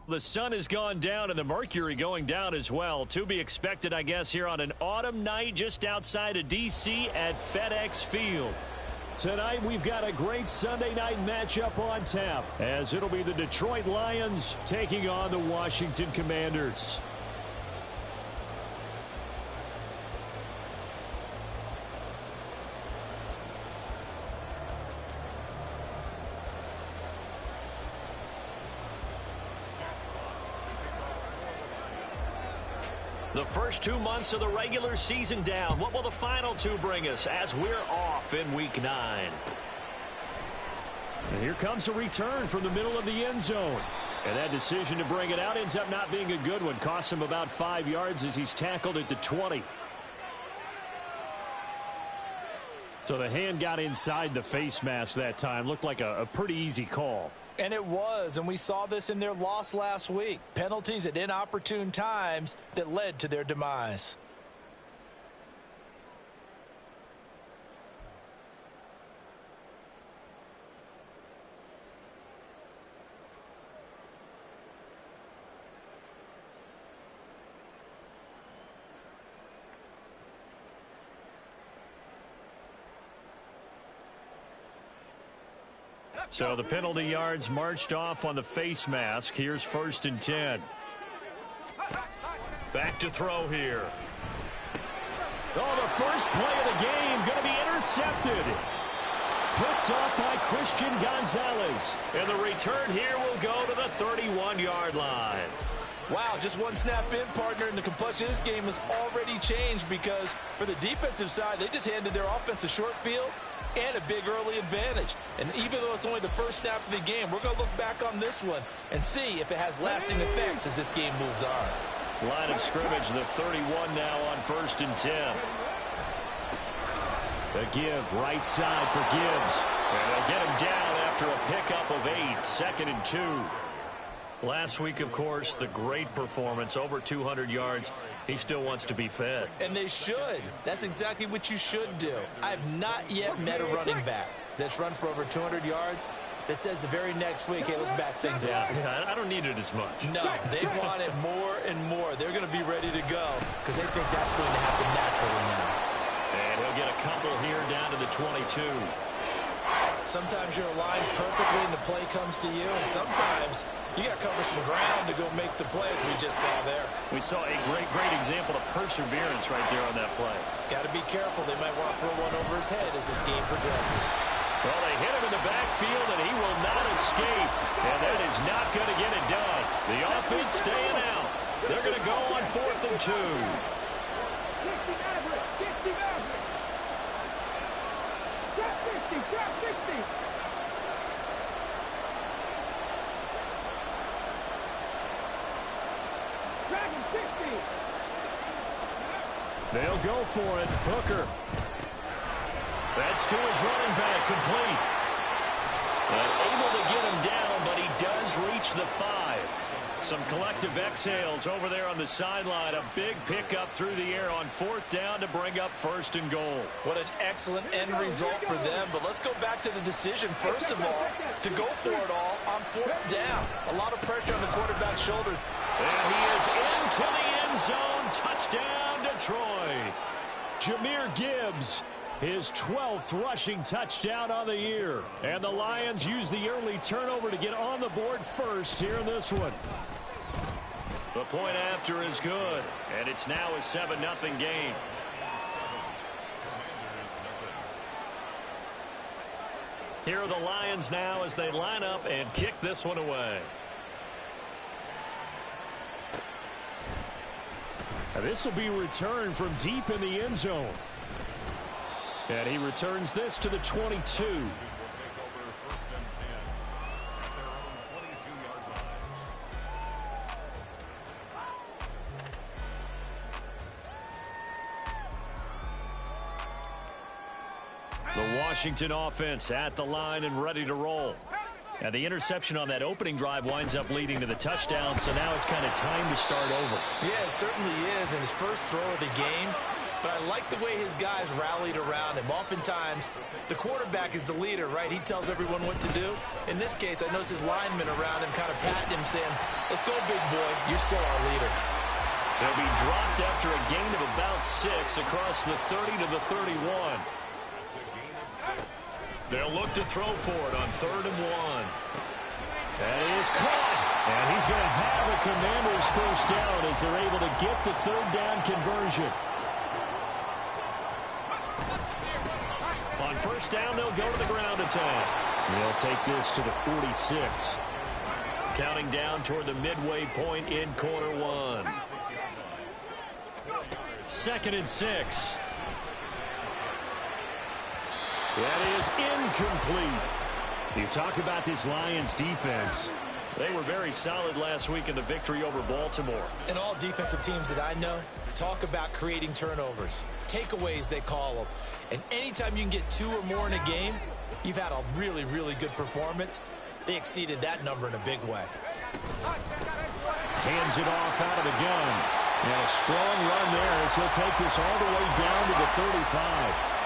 The sun has gone down and the mercury going down as well. To be expected, I guess, here on an autumn night just outside of D.C. at FedEx Field. Tonight, we've got a great Sunday night matchup on tap, as it'll be the Detroit Lions taking on the Washington Commanders. The first 2 months of the regular season down. What will the final two bring us as we're off in Week 9? And here comes a return from the middle of the end zone. And that decision to bring it out ends up not being a good one. Costs him about 5 yards as he's tackled at the 20. So the hand got inside the face mask that time. Looked like a pretty easy call. And it was, and we saw this in their loss last week. Penalties at inopportune times that led to their demise. So the penalty yards marched off on the face mask. Here's 1st and 10. Back to throw here. Oh, the first play of the game going to be intercepted. Picked off by Christian Gonzalez. And the return here will go to the 31-yard line. Wow, just one snap in, partner, and the complexion of this game has already changed because for the defensive side, they just handed their offense a short field and a big early advantage. And even though it's only the first snap of the game, we're going to look back on this one and see if it has lasting effects as this game moves on. Line of scrimmage, the 31 now on 1st and 10. The give, right side for Gibbs. And they'll get him down after a pickup of 8, 2nd and 2. Last week, of course, the great performance, over 200 yards. He still wants to be fed. And they should. That's exactly what you should do. I've not yet met a running back that's run for over 200 yards that says the very next week, hey, let's back things up. Yeah, I don't need it as much. No, they want it more and more. They're going to be ready to go because they think that's going to happen naturally now. And he'll get a couple here down to the 22. Sometimes you're aligned perfectly and the play comes to you, and sometimes you got to cover some ground to go make the play, as we just saw there. We saw a great example of perseverance right there on that play. Got to be careful. They might want to throw one over his head as this game progresses. Well, they hit him in the backfield, and he will not escape. And that is not going to get it done. The offense staying out. They're going to go on 4th and 2. They'll go for it. Hooker. That's to his running back, complete. And able to get him down, but he does reach the 5. Some collective exhales over there on the sideline. A big pickup through the air on 4th down to bring up 1st and goal. What an excellent end result for them. But let's go back to the decision, first of all, to go for it all on 4th down. A lot of pressure on the quarterback's shoulders. And he is into the end zone. Touchdown, Detroit. Jahmyr Gibbs, his 12th rushing touchdown on the year. And the Lions use the early turnover to get on the board first here in this one. The point after is good, and it's now a 7-0 game. Here are the Lions now as they line up and kick this one away. Now this will be returned from deep in the end zone. And he returns this to the 22. The Washington offense at the line and ready to roll. And the interception on that opening drive winds up leading to the touchdown, so now it's kind of time to start over. Yeah, it certainly is. And his first throw of the game, but I like the way his guys rallied around him. Oftentimes, the quarterback is the leader, right? He tells everyone what to do. In this case, I noticed his linemen around him kind of patting him, saying, let's go, big boy. You're still our leader. They'll be dropped after a gain of about 6 across the 30 to the 31. They'll look to throw for it on 3rd and 1. That is caught. And he's going to have the Commanders' first down as they're able to get the 3rd down conversion. On 1st down, they'll go to the ground attack. They'll take this to the 46. Counting down toward the midway point in quarter 1. 2nd and 6. That is incomplete. You talk about this Lions defense. They were very solid last week in the victory over Baltimore. And all defensive teams that I know talk about creating turnovers. Takeaways, they call them. And anytime you can get 2 or more in a game, you've had a really, really good performance. They exceeded that number in a big way. Hands it off out of the gun. And a strong run there as he'll take this all the way down to the 35.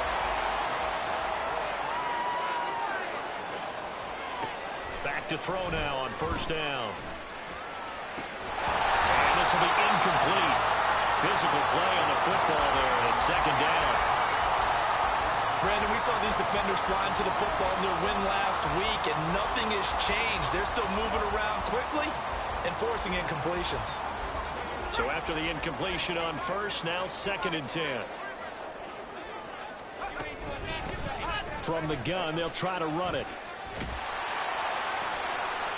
Back to throw now on 1st down. And this will be incomplete. Physical play on the football there, and it's 2nd down. Brandon, we saw these defenders flying to the football in their win last week, and nothing has changed. They're still moving around quickly and forcing incompletions. So after the incompletion on 1st, now 2nd and 10. From the gun, they'll try to run it.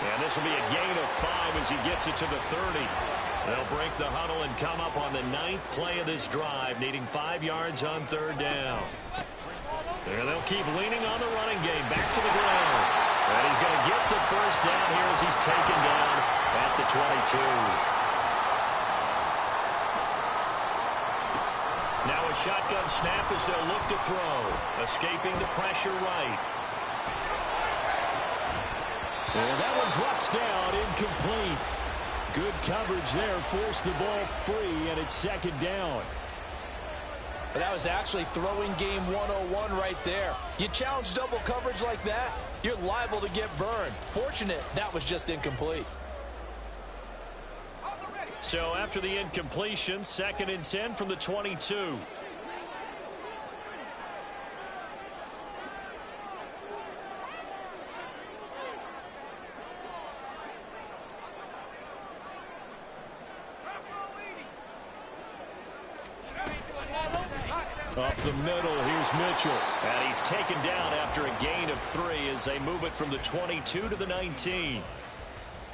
And this will be a gain of 5 as he gets it to the 30. They'll break the huddle and come up on the 9th play of this drive, needing 5 yards on 3rd down. And they'll keep leaning on the running game, back to the ground. And he's going to get the 1st down here as he's taken down at the 22. Now a shotgun snap as they'll look to throw. Escaping the pressure right. And that one drops down, incomplete. Good coverage there, forced the ball free, and it's 2nd down. But that was actually throwing game 101 right there. You challenge double coverage like that, you're liable to get burned. Fortunate, that was just incomplete. So after the incompletion, 2nd and 10 from the 22. Up the middle, here's Mitchell. And he's taken down after a gain of 3 as they move it from the 22 to the 19.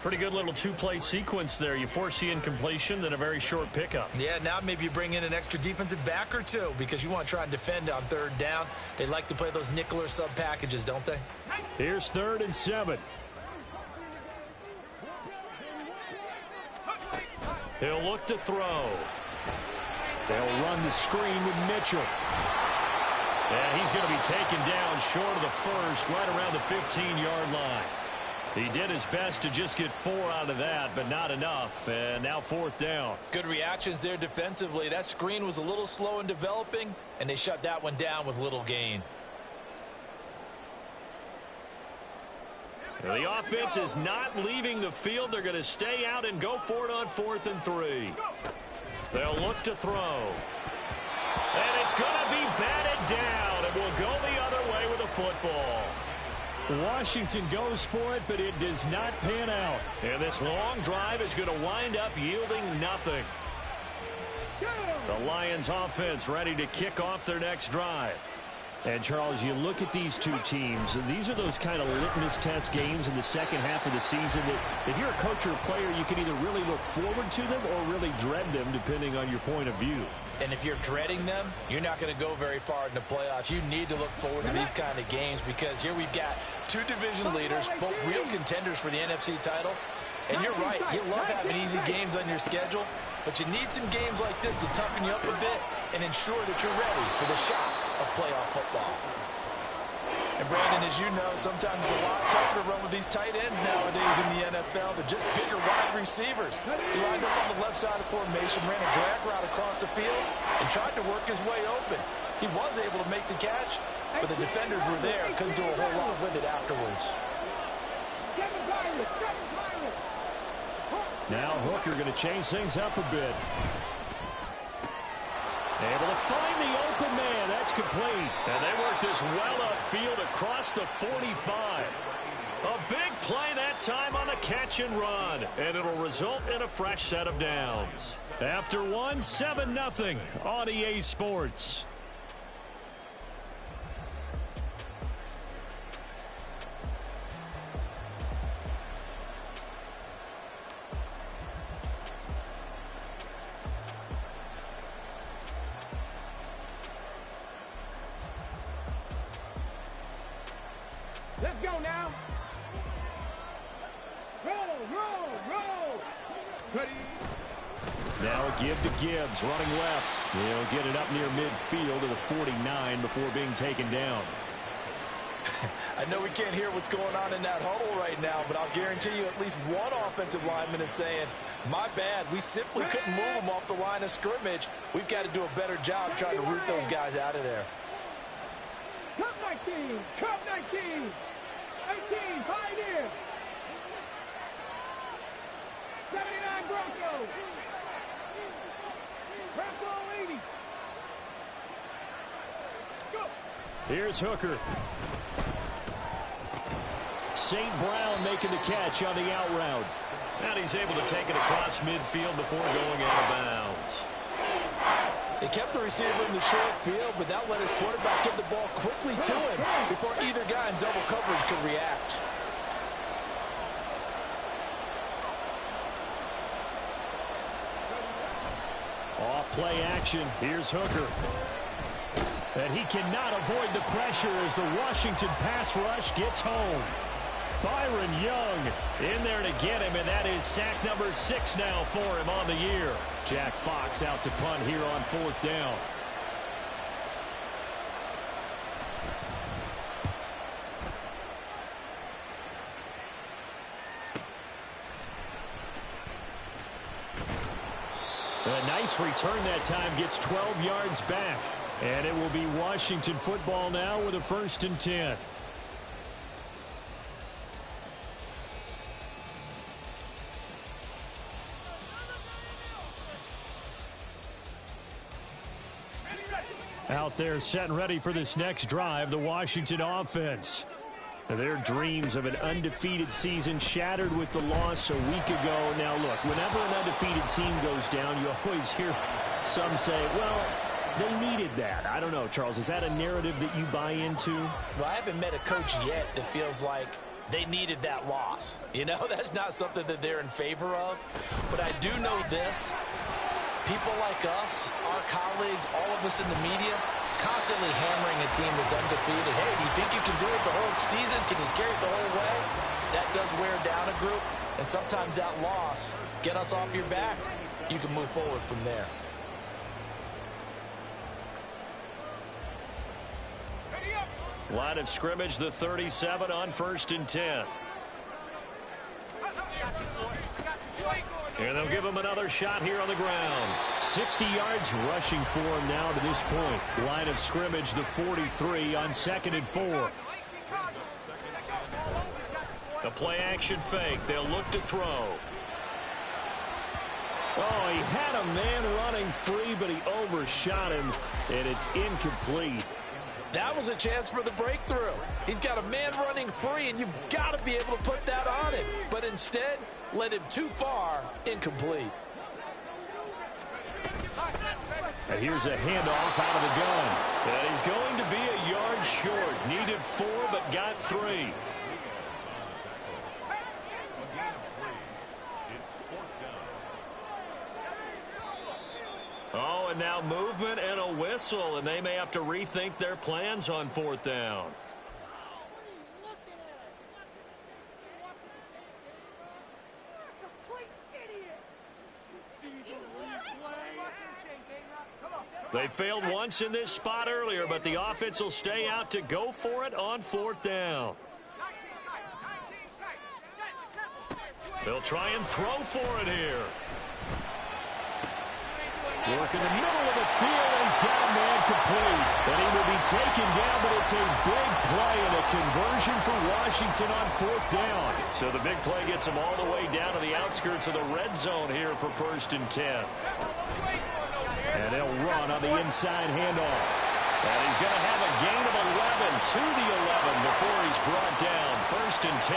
Pretty good little 2-play sequence there. You force the incompletion, then a very short pickup. Yeah, now maybe you bring in an extra defensive back or 2 because you want to try and defend on 3rd down. They like to play those nickel or sub packages, don't they? Here's 3rd and 7. He'll look to throw. They'll run the screen with Mitchell. And he's going to be taken down short of the 1st, right around the 15-yard line. He did his best to just get 4 out of that, but not enough. And now 4th down. Good reactions there defensively. That screen was a little slow in developing, and they shut that one down with little gain. The offense is not leaving the field. They're going to stay out and go for it on 4th and 3. They'll look to throw. And it's going to be batted down. It will go the other way with the football. Washington goes for it, but it does not pan out. And this long drive is going to wind up yielding nothing. The Lions offense ready to kick off their next drive. And, Charles, you look at these two teams, and these are those kind of litmus test games in the second half of the season that if you're a coach or a player, you can either really look forward to them or really dread them, depending on your point of view. And if you're dreading them, you're not going to go very far in the playoffs. You need to look forward to these kind of games because here we've got 2 division leaders, both real contenders for the NFC title. And you're right, you love having easy games on your schedule, but you need some games like this to toughen you up a bit and ensure that you're ready for the shock of playoff football. And Brandon, as you know, sometimes it's a lot tougher to run with these tight ends nowadays in the NFL than just bigger wide receivers. He lined up on the left side of formation, ran a drag route across the field, and tried to work his way open. He was able to make the catch, but the defenders were there, couldn't do a whole lot with it afterwards. Now Hooker going to change things up a bit. Able to find the open man. That's complete. And they work this well upfield across the 45. A big play that time on the catch and run. And it'll result in a fresh set of downs. After one, 7-0 on EA Sports. Let's go now. Roll. Ready. Now a give to Gibbs, running left. He'll get it up near midfield to the 49 before being taken down. I know we can't hear what's going on in that huddle right now, but I'll guarantee you at least one offensive lineman is saying, my bad, we simply couldn't move them off the line of scrimmage. We've got to do a better job trying to root those guys out of there. Cup 19. 18, Pioneer. 79 Broncos. Bronco 80. Go. Here's Hooker. St. Brown making the catch on the out route. And he's able to take it across midfield before going out of bounds. They kept the receiver in the short field, but that let his quarterback get the ball quickly to him before either guy in double coverage could react. Off play action. Here's Hooker. And he cannot avoid the pressure as the Washington pass rush gets home. Byron Young in there to get him, and that is sack number 6 now for him on the year. Jack Fox out to punt here on 4th down. A nice return that time, gets 12 yards back. And it will be Washington football now with a 1st and 10. Out there set and ready for this next drive, the Washington offense. Their dreams of an undefeated season shattered with the loss a week ago. Now look, whenever an undefeated team goes down, you always hear some say, well, they needed that. I don't know, Charles, is that a narrative that you buy into? Well, I haven't met a coach yet that feels like they needed that loss. You know, that's not something that they're in favor of. But I do know this. People like us, our colleagues, all of us in the media, constantly hammering a team that's undefeated. Hey, do you think you can do it the whole season? Can you carry it the whole way? That does wear down a group. And sometimes that loss, get us off your back, you can move forward from there. Line of scrimmage, the 37 on 1st and 10. And they'll give him another shot here on the ground. 60 yards rushing for him now to this point. Line of scrimmage, the 43 on 2nd and 4. The play action fake. They'll look to throw. Oh, he had a man running free, but he overshot him, and it's incomplete. That was a chance for the breakthrough. He's got a man running free, and you've got to be able to put that on him. But instead, led him too far, incomplete. And here's a handoff out of the gun. And he's going to be a yard short. Needed 4, but got 3. Oh, and now movement and a whistle, and they may have to rethink their plans on 4th down. They failed once in this spot earlier, but the offense will stay out to go for it on 4th down. They'll try and throw for it here. Work in the middle of the field, and he's got a man complete. And he will be taken down, but it's a big play and a conversion for Washington on 4th down. So the big play gets him all the way down to the outskirts of the red zone here for 1st and 10. And they'll run on the inside handoff. And he's going to have a gain of 11 to the 11 before he's brought down. 1st and 10.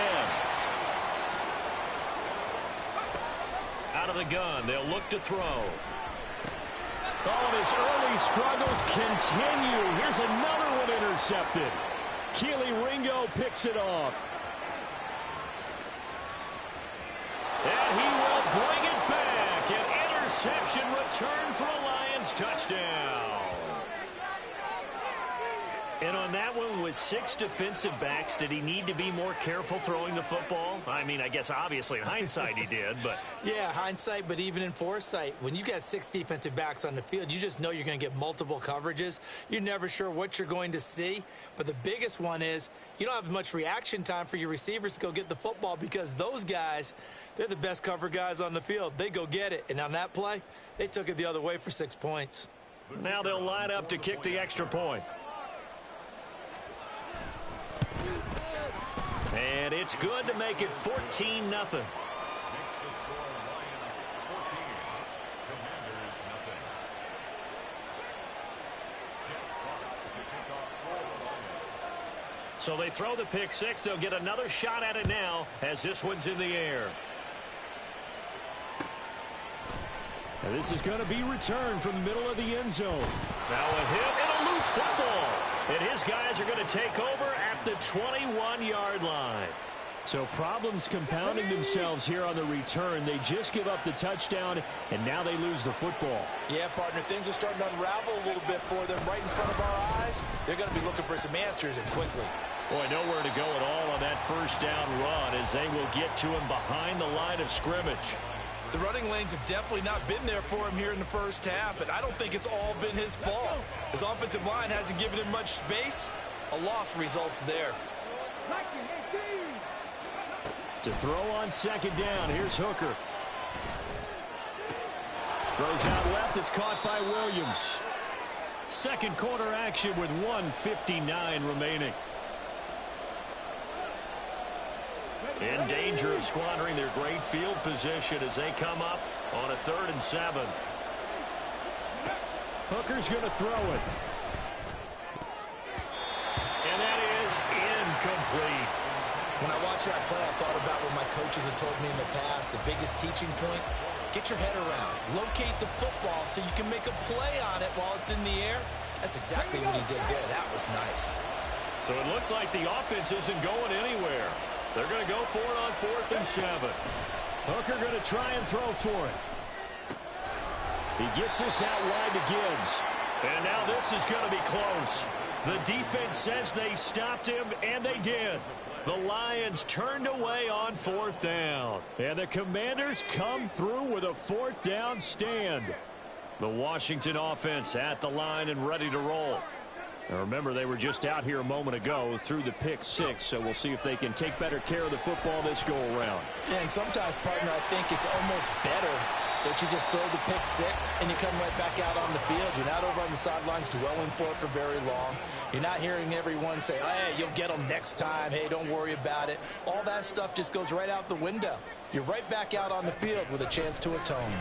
Out of the gun, they'll look to throw. Oh, and his early struggles continue. Here's another one intercepted. Keely Ringo picks it off. And he will bring it back. An interception return for a Lions touchdown. And on that one, with 6 defensive backs, did he need to be more careful throwing the football? I mean, I guess obviously in hindsight he did, but... Yeah, hindsight, but even in foresight, when you got 6 defensive backs on the field, you just know you're going to get multiple coverages. You're never sure what you're going to see. But the biggest one is you don't have much reaction time for your receivers to go get the football because those guys, they're the best cover guys on the field. They go get it. And on that play, they took it the other way for 6 points. Now they'll line up to kick the extra point. And it's good to make it 14-0. So they throw the pick six. They'll get another shot at it now as this one's in the air. And this is going to be returned from the middle of the end zone. Now a hit and a loose football. And his guys are going to take over at the 21-yard line. So problems compounding themselves here on the return. They just give up the touchdown, and now they lose the football. Yeah, partner, things are starting to unravel a little bit for them right in front of our eyes. They're going to be looking for some answers and quickly. Boy, nowhere to go at all on that first down run as they will get to him behind the line of scrimmage. The running lanes have definitely not been there for him here in the first half, and I don't think it's all been his fault. His offensive line hasn't given him much space. A loss results there. To throw on second down, here's Hooker. Throws out left, it's caught by Williams. Second quarter action with 1:59 remaining. In danger of squandering their great field position as they come up on a 3rd and 7. Hooker's going to throw it. And that is incomplete. When I watched that play, I thought about what my coaches had told me in the past. The biggest teaching point, get your head around. Locate the football so you can make a play on it while it's in the air. That's exactly what he did there. That was nice. So it looks like the offense isn't going anywhere. They're going to go for it on 4th and 7. Hooker going to try and throw for it. He gets this out wide to Gibbs. And now this is going to be close. The defense says they stopped him, and they did. The Lions turned away on 4th down. And the Commanders come through with a 4th down stand. The Washington offense at the line and ready to roll. Now remember, they were just out here a moment ago through the pick six, so we'll see if they can take better care of the football this go around. Yeah, and sometimes, partner, I think it's almost better that you just throw the pick six and you come right back out on the field. You're not over on the sidelines dwelling for it for very long. You're not hearing everyone say, hey, you'll get them next time. Hey, don't worry about it. All that stuff just goes right out the window. You're right back out on the field with a chance to atone.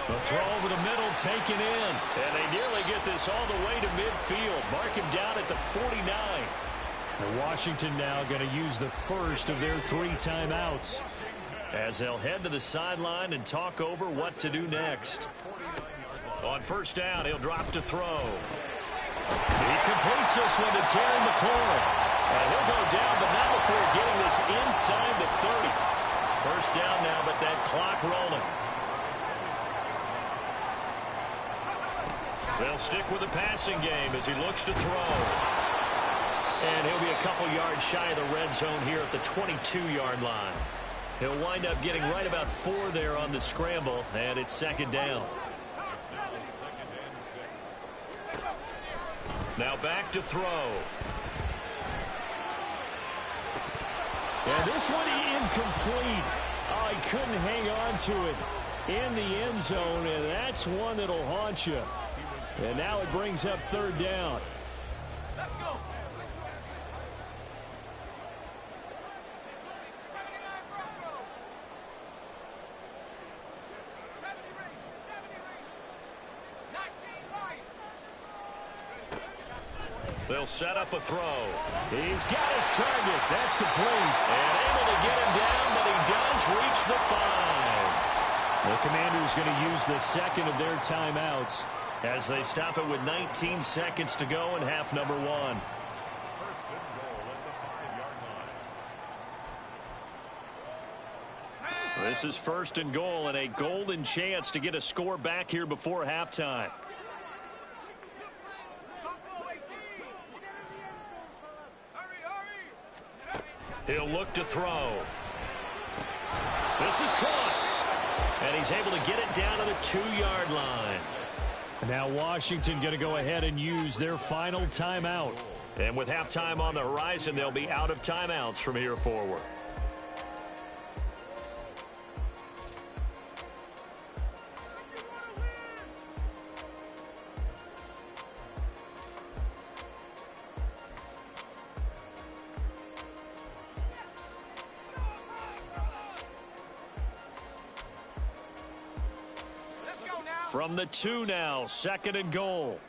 The throw over the middle taken in. And they nearly get this all the way to midfield. Mark him down at the 49. And Washington now going to use the first of their 3 timeouts as they'll head to the sideline and talk over what to do next. On first down, he'll drop to throw. He completes this one to Terry McLaurin. And he'll go down, but not before getting this inside the 30. First down now, but that clock rolling. They'll stick with the passing game as he looks to throw. And he'll be a couple yards shy of the red zone here at the 22-yard line. He'll wind up getting right about 4 there on the scramble, and it's second down. Now back to throw. And this one incomplete. Oh, he couldn't hang on to it in the end zone, and that's one that'll haunt you. And now it brings up third down. Let's go. They'll set up a throw. He's got his target. That's complete. And able to get him down, but he does reach the 5. The Commanders going to use the second of their timeouts as they stop it with 19 seconds to go in half number 1. This is first and goal and a golden chance to get a score back here before halftime. He'll look to throw. This is caught. And he's able to get it down to the 2-yard line. Now Washington going to go ahead and use their final timeout. And with halftime on the horizon, they'll be out of timeouts from here forward. From the 2 now, second and goal.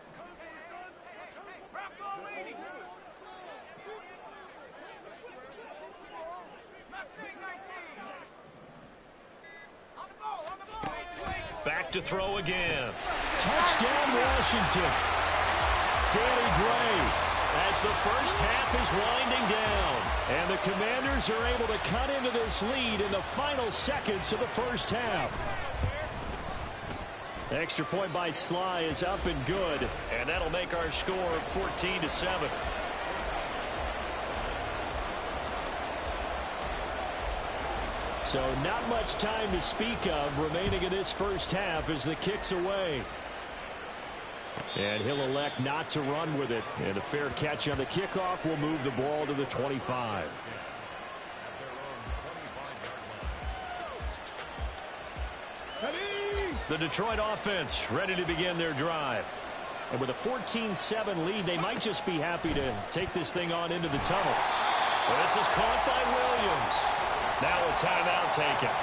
Back to throw again. Touchdown, Washington. Danny Gray as the first half is winding down. And the Commanders are able to cut into this lead in the final seconds of the first half. Extra point by Sly is up and good, and that'll make our score 14-7. So not much time to speak of remaining in this first half as the kick's away. And he'll elect not to run with it, and a fair catch on the kickoff will move the ball to the 25. The Detroit offense ready to begin their drive. And with a 14-7 lead, they might just be happy to take this thing on into the tunnel. Well, this is caught by Williams. Now a timeout taken.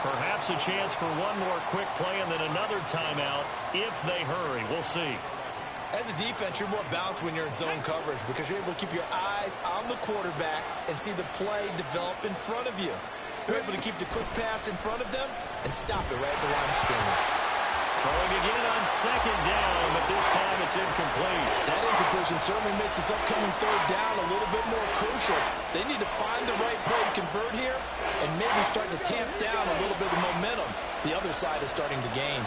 Perhaps a chance for one more quick play and then another timeout if they hurry. We'll see. As a defense, you're more balanced when you're in zone coverage because you're able to keep your eyes on the quarterback and see the play develop in front of you. You're able to keep the quick pass in front of them and stop it right at the line of scrimmage. Throwing again on second down, but this time it's incomplete. That incompletion certainly makes this upcoming third down a little bit more crucial. They need to find the right play to convert here and maybe start to tamp down a little bit of momentum the other side is starting to gain.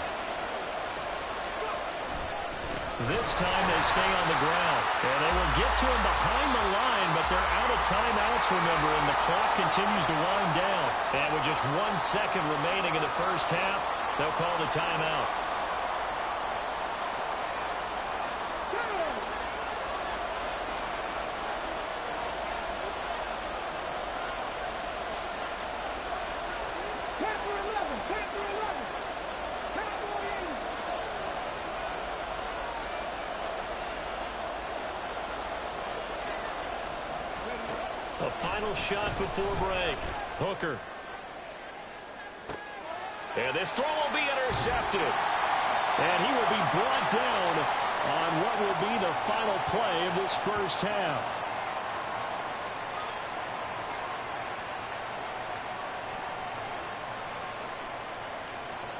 This time they stay on the ground, and they will get to him behind the line, but they're out of timeouts, remember, and the clock continues to wind down. And with just 1 second remaining in the first half, they'll call the timeout. A final shot before break. Hooker. And this throw will be intercepted. And he will be brought down on what will be the final play of this first half.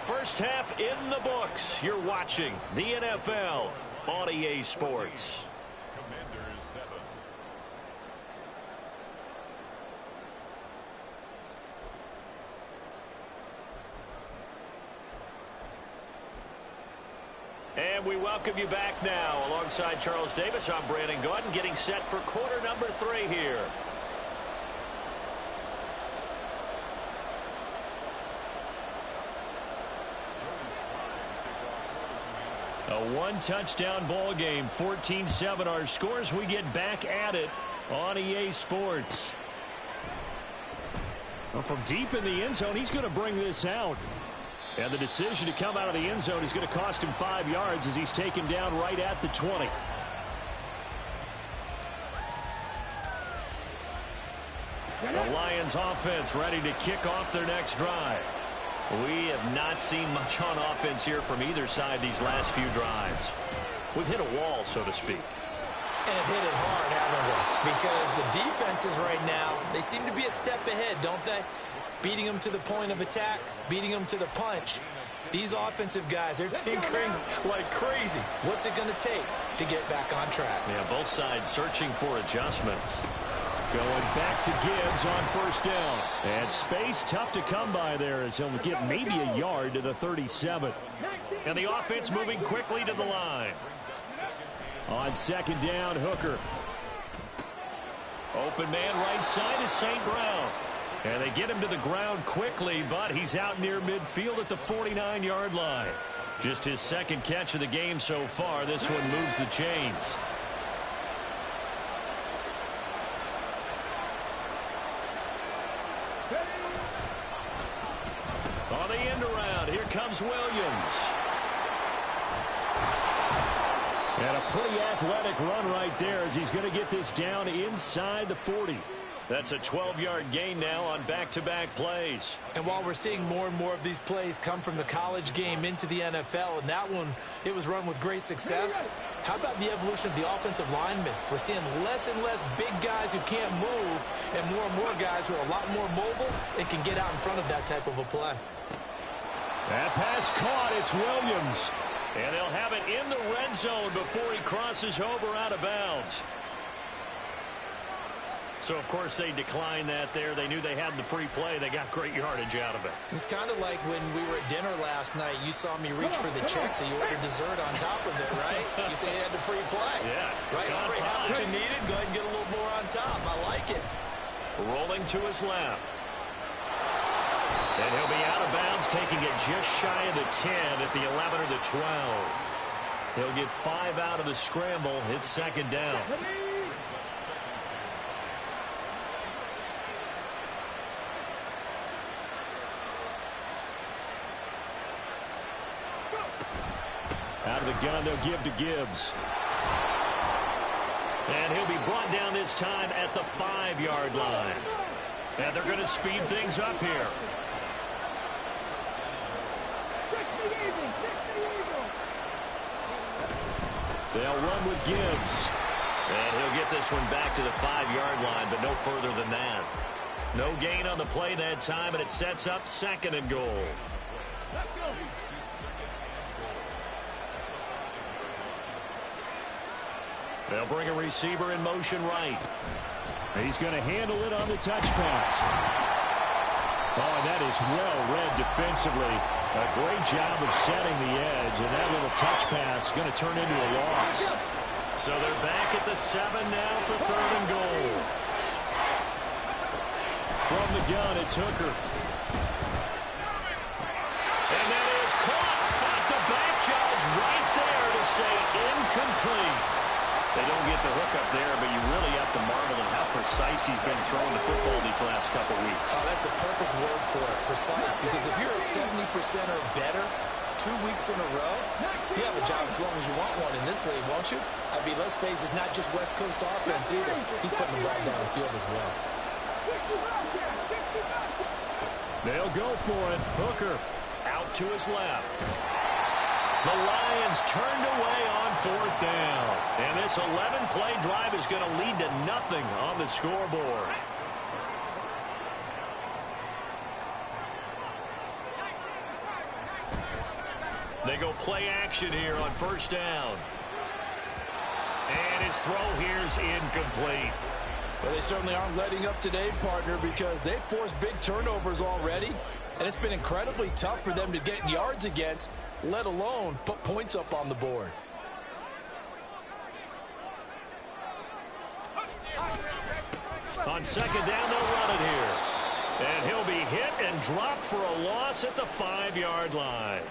First half in the books. You're watching the NFL on EA Sports. And we welcome you back now. Alongside Charles Davis, I'm Brandon Gaudin, getting set for quarter number 3 here. A one-touchdown ball game, 14-7 our scores. We get back at it on EA Sports. Well, from deep in the end zone, he's going to bring this out. And the decision to come out of the end zone is going to cost him 5 yards as he's taken down right at the 20. The Lions offense ready to kick off their next drive. We have not seen much on offense here from either side these last few drives. We've hit a wall, so to speak. And have hit it hard, haven't we? Because the defenses right now, they seem to be a step ahead, don't they? Beating them to the point of attack, beating them to the punch. These offensive guys, they're tinkering like crazy. What's it going to take to get back on track? Yeah, both sides searching for adjustments. Going back to Gibbs on first down. And space tough to come by there as he'll get maybe a yard to the 37. And the offense moving quickly to the line. On second down, Hooker. Open man right side is St. Brown. And they get him to the ground quickly, but he's out near midfield at the 49-yard line. Just his second catch of the game so far. This one moves the chains. On the end around, here comes Williams. And a pretty athletic run right there as he's going to get this down inside the 40. That's a 12-yard gain now on back-to-back plays. And while we're seeing more and more of these plays come from the college game into the NFL, and that one, it was run with great success, how about the evolution of the offensive linemen? We're seeing less and less big guys who can't move and more guys who are a lot more mobile and can get out in front of that type of a play. That pass caught. It's Williams. And they'll have it in the red zone before he crosses over out of bounds. So, of course, they declined that there. They knew they had the free play. They got great yardage out of it. It's kind of like when we were at dinner last night. You saw me reach for the check, so you ordered dessert on top of it, right? You say you had the free play. Yeah. Right? You already have what you needed. Go ahead and get a little more on top. I like it. Rolling to his left. And he'll be out of bounds, taking it just shy of the 10 at the 11 or the 12. He'll get 5 out of the scramble. It's second down. Out of the gun, they'll give to Gibbs. And he'll be brought down this time at the 5-yard line. And they're going to speed things up here. They'll run with Gibbs. And he'll get this one back to the 5-yard line, but no further than that. No gain on the play that time, and it sets up second and goal. They'll bring a receiver in motion right. He's going to handle it on the touch pass. Oh, and that is well read defensively. A great job of setting the edge, and that little touch pass is going to turn into a loss. So they're back at the 7 now for third and goal. From the gun, it's Hooker. And that is caught at the back, Judge, right there to say incomplete. They don't get the hook up there, but you really have to marvel at how precise he's been throwing the football these last couple weeks. Oh, that's a perfect word for it, precise, because if you're at 70% or better 2 weeks in a row, you have a job as long as you want one in this league, won't you? I mean, let's face it, it's not just West Coast offense either. He's putting the ball downfield as well. They'll go for it. Hooker out to his left. The Lions turned away on fourth down. And this 11-play drive is going to lead to nothing on the scoreboard. They go play action here on first down. And his throw here is incomplete. Well, they certainly aren't letting up today, partner, because they've forced big turnovers already. And it's been incredibly tough for them to get yards against, let alone put points up on the board. On second down, they'll run it here. And he'll be hit and dropped for a loss at the 5-yard line.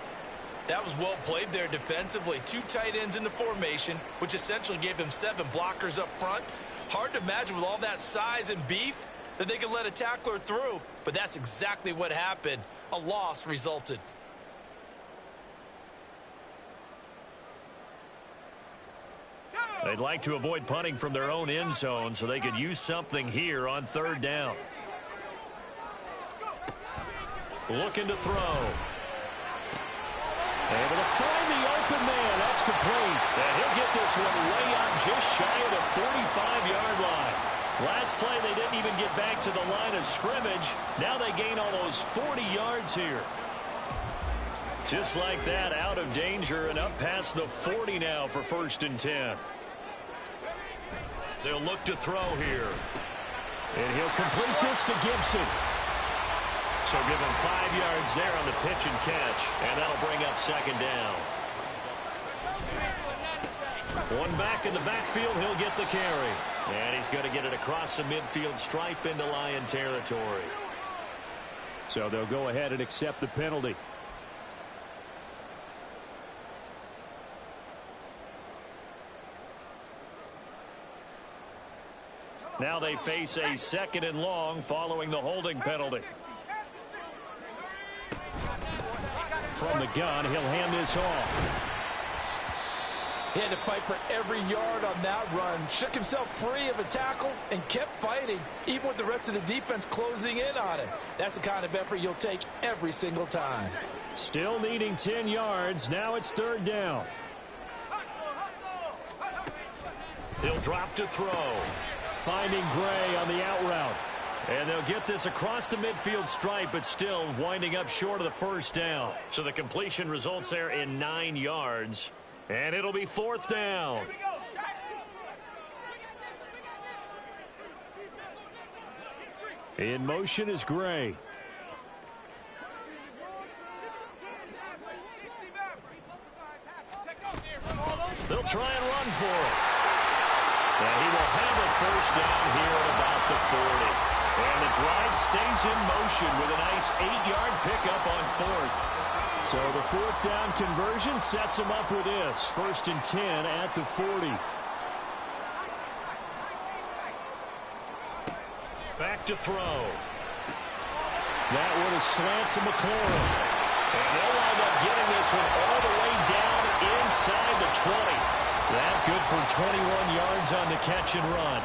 That was well played there defensively. 2 tight ends in the formation, which essentially gave them 7 blockers up front. Hard to imagine with all that size and beef that they could let a tackler through, but that's exactly what happened. A loss resulted. They'd like to avoid punting from their own end zone so they could use something here on 3rd down. Looking to throw. Able to find the open man. That's complete. And he'll get this one way up just shy of the 45-yard line. Last play, they didn't even get back to the line of scrimmage. Now they gain almost 40 yards here. Just like that, out of danger and up past the 40 now for 1st and 10. They'll look to throw here. And he'll complete this to Gibson. So give him 5 yards there on the pitch and catch. And that'll bring up 2nd down. One back in the backfield, he'll get the carry. And he's going to get it across the midfield stripe into Lion territory. So they'll go ahead and accept the penalty. Now they face a 2nd and long following the holding penalty. From the gun, he'll hand this off. He had to fight for every yard on that run. Shook himself free of a tackle and kept fighting, even with the rest of the defense closing in on him. That's the kind of effort you'll take every single time. Still needing 10 yards. Now it's 3rd down. He'll drop to throw. Finding Gray on the out route. And they'll get this across the midfield stripe, but still winding up short of the 1st down. So the completion results there in 9 yards. And it'll be 4th down. In motion is Gray. They'll try and run for it. And he will have a 1st down here at about the 40. And the drive stays in motion with a nice 8-yard pickup on 4th. So the 4th down conversion sets him up with this. 1st and 10 at the 40. Back to throw. That one is slant to McLaurin. And they'll wind up getting this one all the way down inside the 20. That good for 21 yards on the catch and run.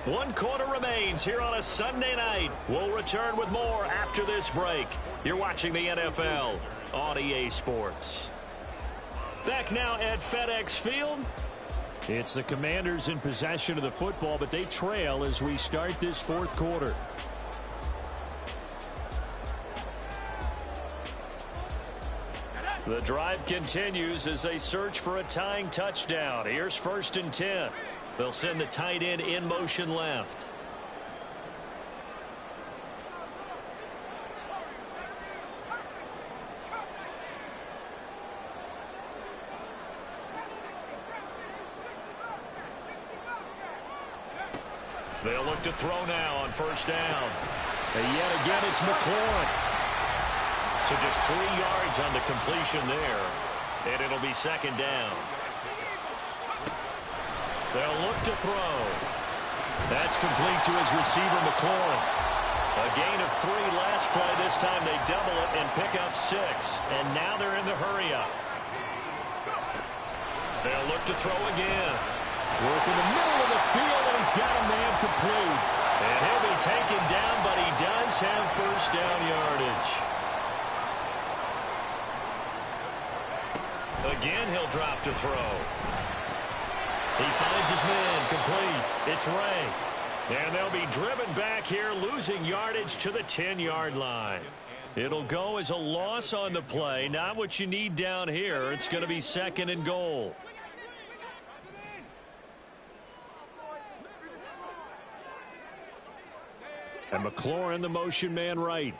One quarter remains here on a Sunday night. We'll return with more after this break. You're watching the NFL on EA Sports. Back now at FedEx Field. It's the Commanders in possession of the football, but they trail as we start this 4th quarter. The drive continues as they search for a tying touchdown. Here's 1st and 10. They'll send the tight end in motion left. They'll look to throw now on 1st down. And yet again, it's McLaurin. So just 3 yards on the completion there. And it'll be 2nd down. They'll look to throw. That's complete to his receiver, McLaurin. A gain of 3 last play. This time they double it and pick up 6. And now they're in the hurry-up. They'll look to throw again. Work in the middle of the field, and he's got a man complete. And he'll be taken down, but he does have 1st down yardage. Again, he'll drop to throw. He finds his man complete. It's Ray. And they'll be driven back here, losing yardage to the 10-yard line. It'll go as a loss on the play. Not what you need down here. It's going to be 2nd and goal. And McLaurin, the motion man right.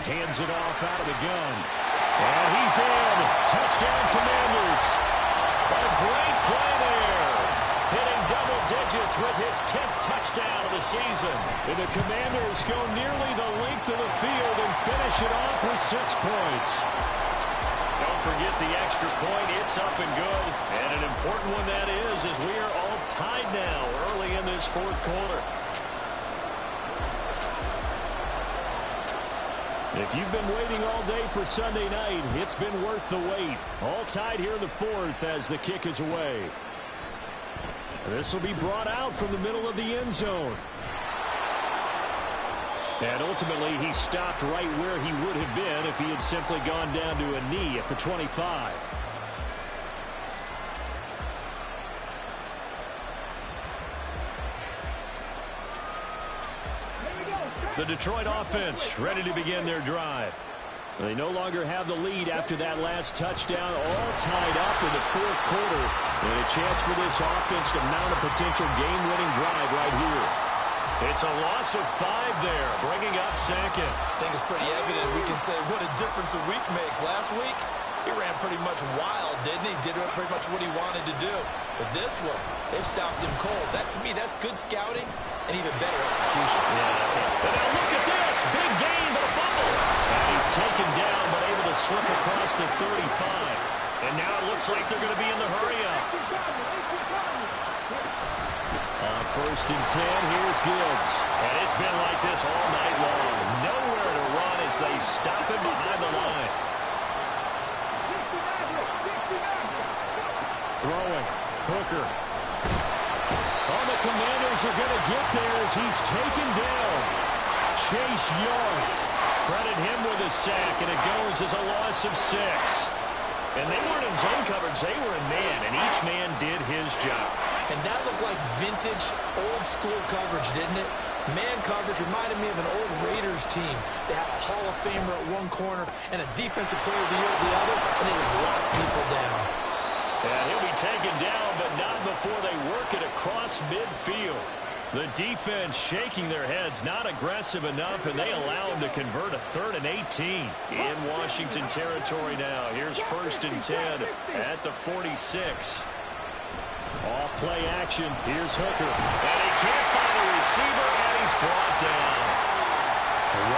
Hands it off out of the gun. And he's in. Touchdown, Commanders. What a great play there. Hitting double digits with his 10th touchdown of the season. And the Commanders go nearly the length of the field and finish it off with 6 points. Don't forget the extra point. It's up and good. And an important one that is, as we are all tied now early in this fourth quarter. If you've been waiting all day for Sunday night, it's been worth the wait. All tied here in the fourth as the kick is away. This will be brought out from the middle of the end zone. And ultimately, he stopped right where he would have been if he had simply gone down to a knee at the 25. The Detroit offense ready to begin their drive. They no longer have the lead after that last touchdown, all tied up in the fourth quarter. And a chance for this offense to mount a potential game-winning drive right here. It's a loss of 5 there, bringing up second. I think it's pretty evident. We can say what a difference a week makes. Last week, he ran pretty much wild, didn't he? Did pretty much what he wanted to do. But this one, they stopped him cold. That, to me, that's good scouting and even better execution. Yeah. But now look at this. Big gain, but a fumble. And he's taken down, but able to slip across the 35. And now it looks like they're going to be in the hurry-up. First and 10, here's Gibbs. And it's been like this all night long. Nowhere to run as they stop him behind the line. Throwing. Hooker. Oh, the Commanders are going to get there as he's taken down. Chase Young. Credit him with a sack, and it goes as a loss of 6. And they weren't in zone coverage. They were in man, and each man did his job. And that looked like vintage, old-school coverage, didn't it? Man coverage reminded me of an old Raiders team. They had a Hall of Famer at one corner and a Defensive Player of the Year at the other, and they just locked people down. And he'll be taken down, but not before they work it across midfield. The defense shaking their heads, not aggressive enough, and they allow him to convert a 3rd and 18 in Washington territory now. Here's 1st and 10 at the 46. Off play action. Here's Hooker. And he can't find a receiver, and he's brought down.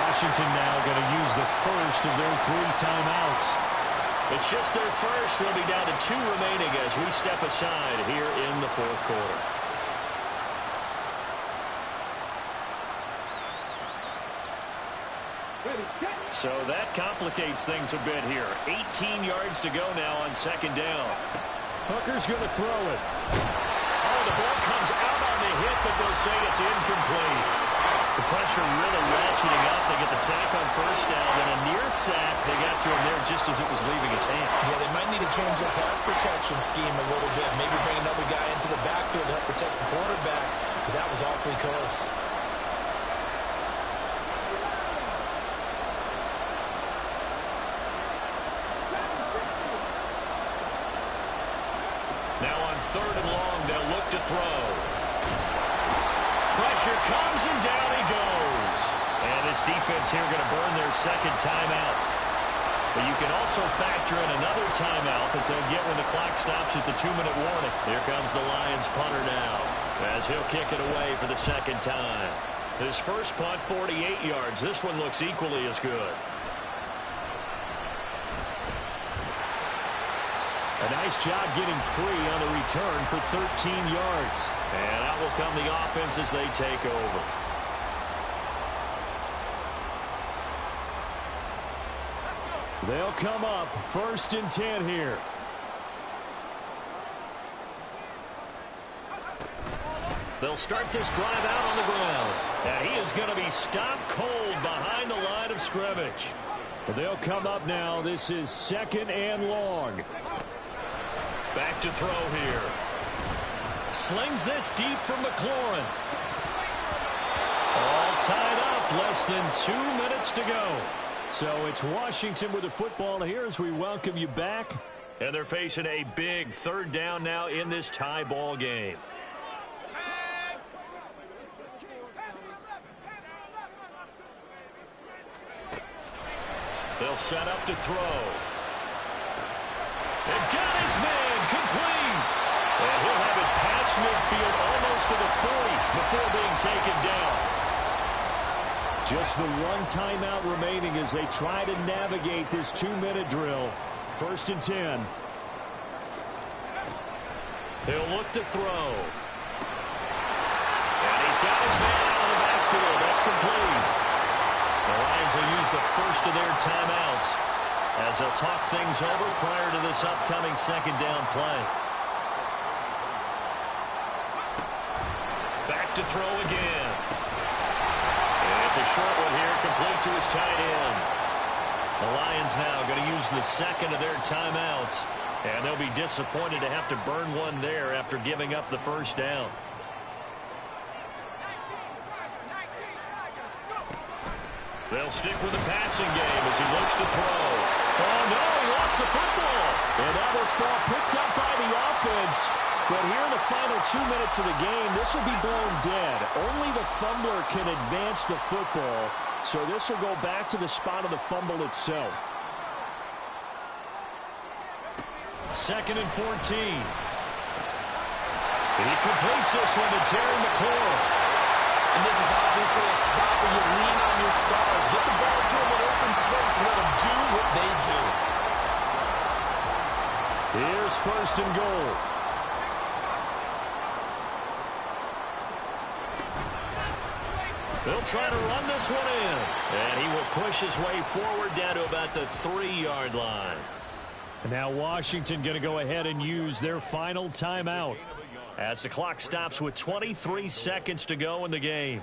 Washington now going to use the first of their 3 timeouts. It's just their first. They'll be down to 2 remaining as we step aside here in the fourth quarter. So that complicates things a bit here. 18 yards to go now on 2nd down. Hooker's going to throw it. Oh, the ball comes out on the hit, but they'll say it's incomplete. The pressure really ratcheting up. They get the sack on 1st down, and a near sack. They got to him there just as it was leaving his hand. Yeah, they might need to change their pass protection scheme a little bit. Maybe bring another guy into the backfield to help protect the quarterback, because that was awfully close. Now on 3rd and long, they'll look to throw. Pressure comes, and down he goes. And this defense here going to burn their 2nd timeout. But you can also factor in another timeout that they'll get when the clock stops at the 2-minute warning. Here comes the Lions punter now as he'll kick it away for the 2nd time. His first punt, 48 yards. This one looks equally as good. A nice job getting free on the return for 13 yards. And out will come the offense as they take over. They'll come up 1st and 10 here. They'll start this drive out on the ground. And he is going to be stopped cold behind the line of scrimmage. But they'll come up now. This is 2nd and long. Back to throw here. Slings this deep from McLaurin. All tied up. Less than 2 minutes to go. So it's Washington with the football here as we welcome you back. And they're facing a big 3rd down now in this tie ball game. They'll set up to throw. And got his man complete. And he'll have it past midfield almost to the 40 before being taken down. Just the one timeout remaining as they try to navigate this 2-minute drill. 1st and 10. He'll look to throw. And he's got his man out of the backfield. That's complete. The Lions will use the first of their timeouts as they'll talk things over prior to this upcoming 2nd down play. Back to throw again. And it's a short one here, complete to his tight end. The Lions now going to use the 2nd of their timeouts. And they'll be disappointed to have to burn one there after giving up the 1st down. They'll stick with the passing game as he looks to throw. Oh, no, he lost the football. And now this ball picked up by the offense. But here in the final 2 minutes of the game, this will be blown dead. Only the fumbler can advance the football. So this will go back to the spot of the fumble itself. 2nd and 14. And he completes this one to Terry McLaurin. And this is obviously a spot where you lean on your stars. Get the ball to them in open space and let them do what they do. Here's 1st and goal. They'll try to run this one in. And he will push his way forward down to about the 3-yard line. And now Washington going to go ahead and use their final timeout as the clock stops with 23 seconds to go in the game.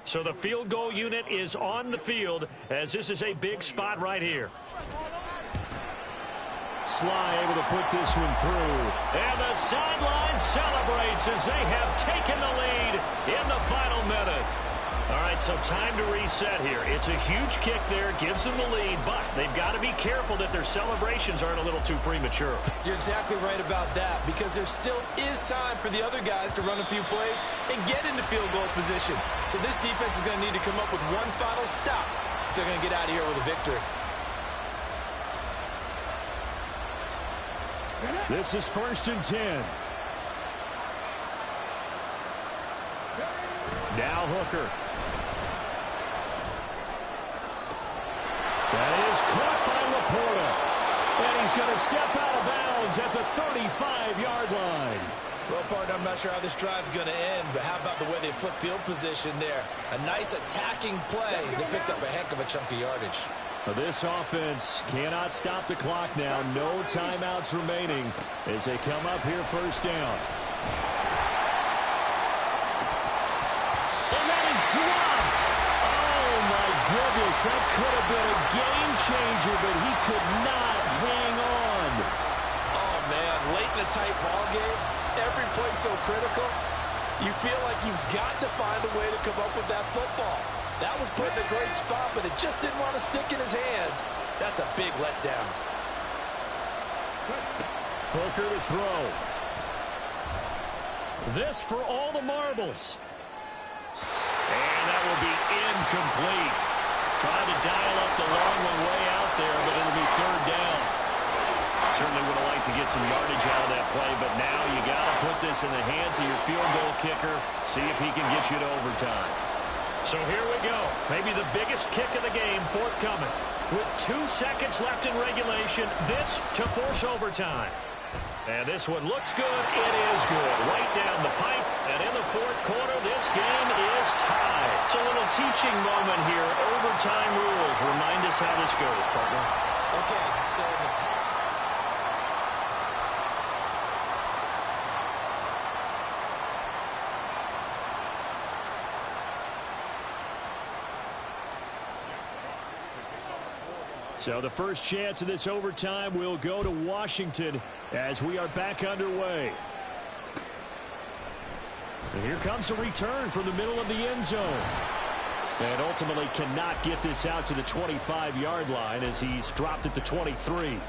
So the field goal unit is on the field as this is a big spot right here. Sly able to put this one through. And the sideline celebrates as they have taken the lead in the final minute. All right, so time to reset here. It's a huge kick there, gives them the lead, but they've got to be careful that their celebrations aren't a little too premature. You're exactly right about that because there still is time for the other guys to run a few plays and get into field goal position. So this defense is going to need to come up with one final stop if they're going to get out of here with a victory. This is 1st and 10. Now Hooker. That is caught by Laporta. And he's going to step out of bounds at the 35-yard line. Well, partner, I'm not sure how this drive's going to end, but how about the way they flip field position there? A nice attacking play. They picked up a heck of a chunk of yardage. This offense cannot stop the clock now. No timeouts remaining as they come up here 1st down. And that is dropped. Oh, my goodness. That could have been a game changer, but he could not hang on. Oh, man. Late in a tight ball game, every play so critical. You feel like you've got to find a way to come up with that football. That was put in a great spot, but it just didn't want to stick in his hands. That's a big letdown. Hooker to throw. This for all the marbles. And that will be incomplete. Trying to dial up the long one way out there, but it'll be 3rd down. Certainly would have liked to get some yardage out of that play, but now you got to put this in the hands of your field goal kicker. See if he can get you to overtime. So here we go. Maybe the biggest kick of the game forthcoming. With 2 seconds left in regulation, this to force overtime. And this one looks good. It is good. Right down the pipe. And in the 4th quarter, this game is tied. It's a little teaching moment here. Overtime rules. Remind us how this goes, partner. Okay, so in the past, so the first chance of this overtime will go to Washington as we are back underway. And here comes a return from the middle of the end zone. And ultimately cannot get this out to the 25-yard line as he's dropped at the 23.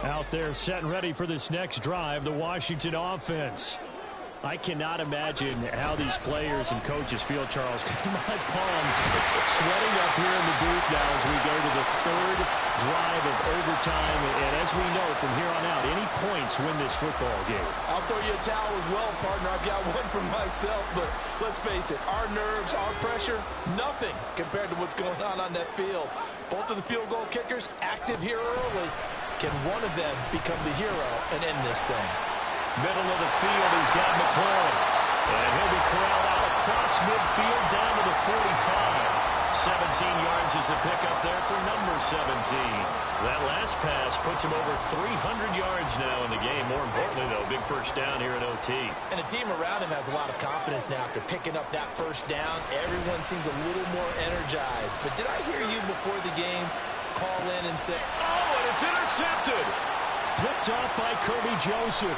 Out there set and ready for this next drive, the Washington offense. I cannot imagine how these players and coaches feel, Charles. My palms sweating up here in the booth now as we go to the third drive of overtime. And as we know from here on out, any points win this football game. I'll throw you a towel as well, partner. I've got one for myself, but let's face it, our nerves, our pressure, nothing compared to what's going on that field. Both of the field goal kickers active here early. Can one of them become the hero and end this thing? Middle of the field, he's got McLaurin. And he'll be corralled out across midfield down to the 45. 17 yards is the pickup there for number 17. That last pass puts him over 300 yards now in the game. More importantly, though, big first down here at OT. And the team around him has a lot of confidence now after picking up that first down. Everyone seems a little more energized. But did I hear you before the game call in and say, oh, and it's intercepted. Picked off by Kirby Joseph.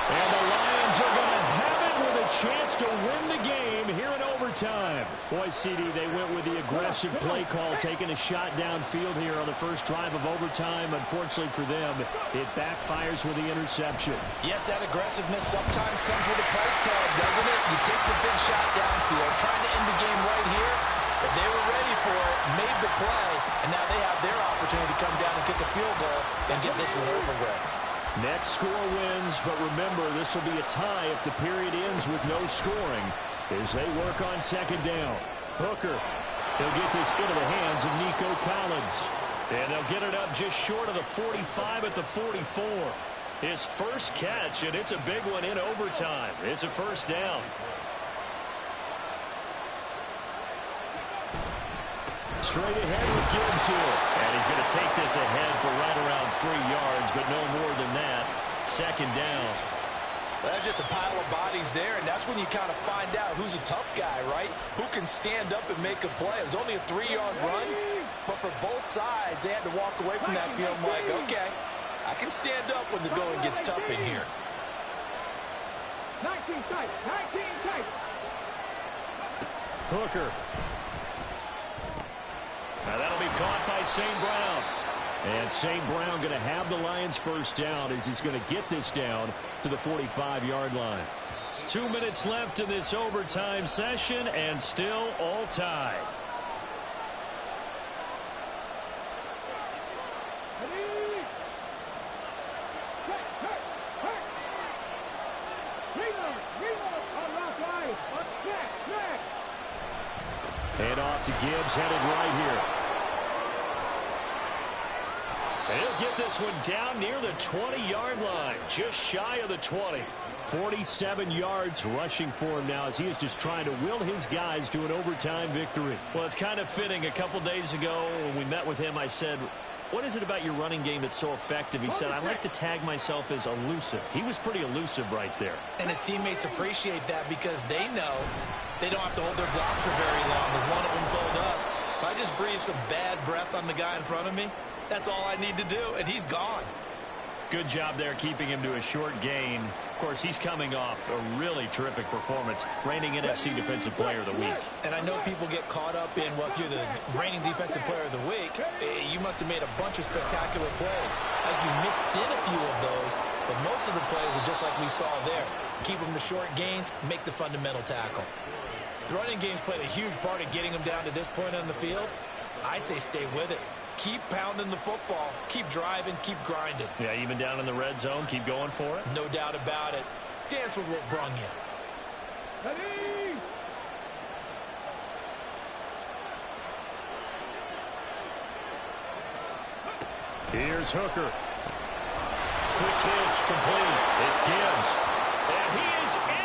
And the Lions are going to have it with a chance to win the game here in overtime. Boy, CD, they went with the aggressive play call, taking a shot downfield here on the first drive of overtime. Unfortunately for them, it backfires with the interception. Yes, that aggressiveness sometimes comes with a price tag, doesn't it? You take the big shot downfield, trying to end the game right here. But they were ready for it, made the play, and now they have their opportunity to come down and kick a field goal and get this one over with. Next score wins, but remember, this will be a tie if the period ends with no scoring as they work on second down. Hooker, they'll get this into the hands of Nico Collins. And they'll get it up just short of the 45 at the 44. His first catch, and it's a big one in overtime. It's a first down. Straight ahead with Gibbs here. And he's going to take this ahead for right around 3 yards, but no more than that. Second down. Well, that's just a pile of bodies there, and that's when you kind of find out who's a tough guy, right? Who can stand up and make a play. It was only a 3-yard run, but for both sides, they had to walk away from that field like, okay, I can stand up when the going gets tough in here. 19 tight, 19 tight. Hooker. Now that'll be caught by St. Brown. And St. Brown going to have the Lions first down as he's going to get this down to the 45-yard line. 2 minutes left in this overtime session and still all tied. And off to Gibbs, headed right here. And he'll get this one down near the 20-yard line, just shy of the 20. 47 yards rushing for him now as he is just trying to will his guys to an overtime victory. Well, it's kind of fitting. A couple days ago when we met with him, I said, what is it about your running game that's so effective? He said, I like to tag myself as elusive. He was pretty elusive right there. And his teammates appreciate that because they know they don't have to hold their blocks for very long, as one of them told us. If I just breathe some bad breath on the guy in front of me, that's all I need to do, and he's gone. Good job there keeping him to a short gain. Of course, he's coming off a really terrific performance, reigning NFC Defensive Player of the Week. And I know people get caught up in, well, if you're the reigning Defensive Player of the Week, you must have made a bunch of spectacular plays. Like you mixed in a few of those, but most of the plays are just like we saw there. Keep them to short gains, make the fundamental tackle. The running game's played a huge part in getting them down to this point on the field. I say stay with it. Keep pounding the football. Keep driving. Keep grinding. Yeah, even down in the red zone, keep going for it. No doubt about it. Dance with what brung you. Ready? Here's Hooker. Quick catch complete. It's Gibbs. And he is in.